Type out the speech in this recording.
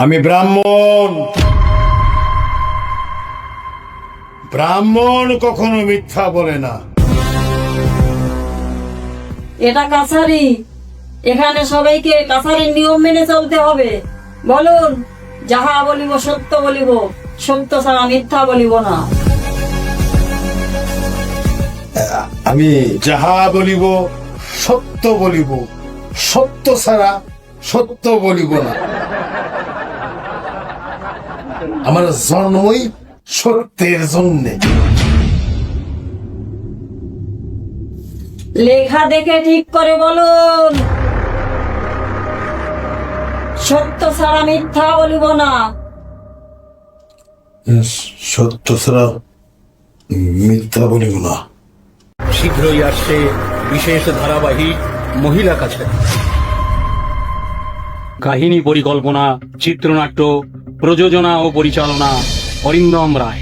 আমি ব্রাহ্মণ। ব্রাহ্মণ কখনো মিথ্যা বলে না। এটা কাছারি, এখানে সবাইকে কাছারির নিয়ম মেনে চলতে হবে। বলুন, যাহা বলিব সত্য বলিব, সত্য ছাড়া মিথ্যা বলিব না। আমি যাহা বলিব সত্য বলিব, সত্য ছাড়া সত্য বলিব না। আমার জন্মই সত্যের জন্যে। লেখা দেখে ঠিক করে বলুন, সত্য ছাড়া মিথ্যা বলিব না। সত্য ছাড়া মিথ্যা বলিব না। শীঘ্রই আসছে বিশেষ ধারাবাহিক মহিলা কাছারি। কাহিনী পরিকল্পনা, চিত্রনাট্য, প্রযোজনা ও পরিচালনা অরিন্দম রায়।